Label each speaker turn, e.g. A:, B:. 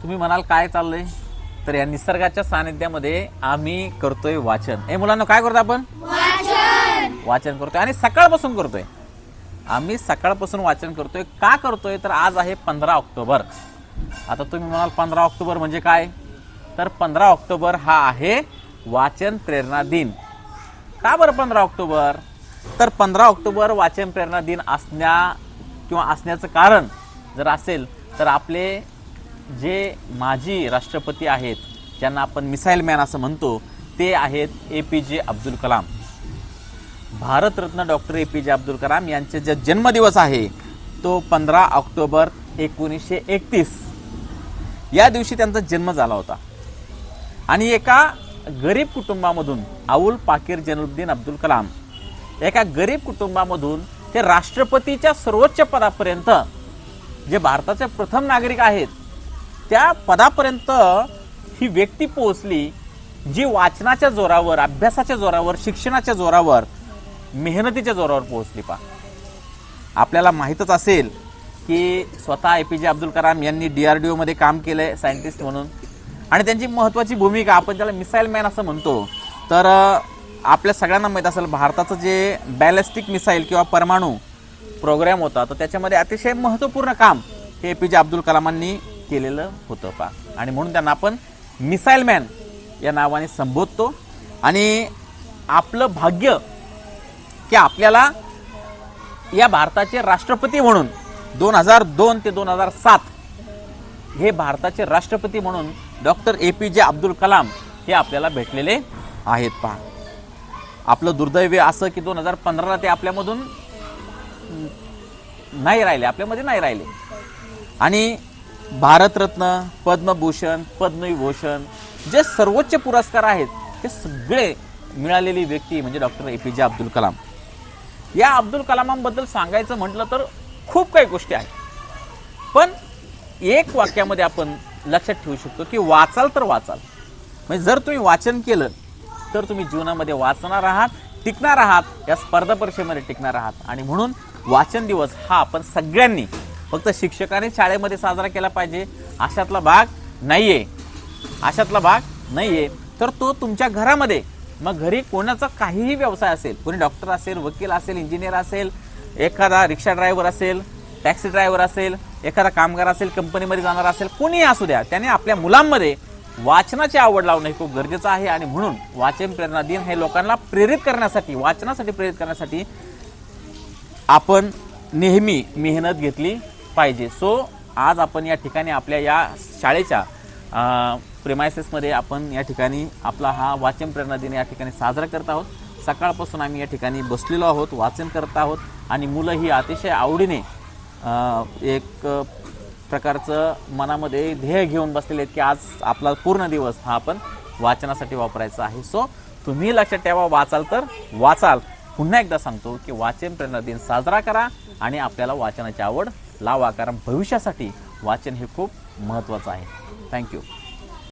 A: तुम्ही म्हणाल काय चाललंय, तर या निसर्गाच्या सानिध्यामध्ये आम्ही करतोय वाचन. हे मुलांना काय करतो आपण? वाचन करतोय आणि सकाळपासून करतोय. आम्ही सकाळपासून वाचन करतोय. का करतोय? तर आज आहे 15 ऑक्टोबर. आता तुम्ही म्हणाल 15 ऑक्टोबर म्हणजे काय? तर 15 ऑक्टोबर हा आहे वाचन प्रेरणा दिन. का बरं 15 ऑक्टोबर? तर 15 ऑक्टोबर वाचन प्रेरणा दिन असण्याचं कारण जर असेल तर आपले जे माजी राष्ट्रपती आहेत, ज्यांना आपण मिसाईल मॅन असं म्हणतो, ते आहेत APJ Abdul Kalam. Bharat Ratna doctor APJ Abdul Kalam यांचे जे जन्मदिवस आहे तो 15 ऑक्टोबर 1931 या दिवशी त्यांचा जन्म झाला होता. आणि एका गरीब कुटुंबामधून अबुल पाकीर जैनुद्दीन अब्दुल कलाम एका गरीब कुटुंबामधून ते राष्ट्रपतीच्या सर्वोच्च पदापर्यंत, जे भारताचे प्रथम नागरिक आहेत त्या पदापर्यंत ही व्यक्ती पोहोचली, जी वाचनाच्या जोरावर, अभ्यासाच्या जोरावर, शिक्षणाच्या जोरावर, मेहनतीच्या जोरावर पोहोचली. आपल्याला माहीतच असेल की स्वतः APJ अब्दुल कलाम यांनी DRDO मध्ये काम केलंय सायंटिस्ट म्हणून, आणि त्यांची महत्त्वाची भूमिका, आपण त्याला मिसाईल मॅन असं म्हणतो. तर आपल्या सगळ्यांना माहीत असेल भारताचं जे बॅलिस्टिक मिसाईल किंवा परमाणू प्रोग्राम होता, तर त्याच्यामध्ये अतिशय महत्त्वपूर्ण काम हे APJ अब्दुल कलामांनी केलेलं होतं. आणि म्हणून त्यांना आपण मिसाईल मॅन या नावाने संबोधतो. आणि आपलं भाग्य की आपल्याला या भारताचे राष्ट्रपती म्हणून 2002 ते 2007 हे भारताचे राष्ट्रपती म्हणून डॉक्टर APJ अब्दुल कलाम हे आपल्याला भेटलेले आहेत. आपलं दुर्दैव असं की 2015ला ते आपल्यामधून नाही राहिले, आपल्यामध्ये नाही राहिले. आणि भारतरत्न, पद्मभूषण, पद्मविभूषण जे सर्वोच्च पुरस्कार आहेत ते सगळे मिळालेली व्यक्ती म्हणजे डॉक्टर APJ अब्दुल कलाम. या अब्दुल कलामांबद्दल सांगायचं म्हटलं तर खूप काही गोष्टी आहेत, पण एक वाक्यामध्ये आपण लक्षात ठेवू शकतो की वाचाल तर वाचाल. म्हणजे जर तुम्ही वाचन केलं तर तुम्ही जीवनामध्ये वाचणार आहात, टिकणार आहात, या स्पर्धा परीक्षेमध्ये टिकणार आहात. आणि म्हणून वाचन दिवस हा आपण सगळ्यांनी, फक्त शिक्षकाने शाळेमध्ये साजरा केला पाहिजे अशातला भाग नाहीये, तर तो तुमच्या घरामध्ये, मग घरी कोणाचा काहीही व्यवसाय असेल, कोणी डॉक्टर असेल, वकील असेल, इंजिनियर असेल, एखादा रिक्षा ड्रायव्हर असेल, टॅक्सी ड्रायव्हर असेल, एखादा कामगार असेल, कंपनीमध्ये जाणार असेल, कोणीही असू द्या, त्याने आपल्या मुलांमध्ये वाचनाची आवड लावणं हे खूप गरजेचं आहे. आणि म्हणून वाचन प्रेरणा दिन हे लोकांना प्रेरित करण्यासाठी, वाचनासाठी प्रेरित करण्यासाठी आपण नेहमी मेहनत घेतली पाहिजे. सो आज आपण या ठिकाणी आपल्या या शाळेच्या प्रेमायसेसमध्ये आपण या ठिकाणी आपला हा वाचन प्रेरणा दिन या ठिकाणी साजरा करत आहोत. सकाळपासून आम्ही या ठिकाणी बसलेलो आहोत, वाचन करत आहोत. आणि मुलं ही अतिशय आवडीने एक प्रकारचं मनामध्ये ध्येय घेऊन बसलेले आहेत की आज आपला पूर्ण दिवस हा आपण वाचनासाठी वापरायचा आहे. सो तुम्ही लक्षात ठेवा, वाचाल तर वाचाल. पुन्हा एकदा सांगतो की वाचन प्रेरणा दिन साजरा करा आणि आपल्याला वाचनाची आवड लावा, कारण भविष्यासाठी वाचन हे खूप महत्त्वाचं आहे. थँक्यू.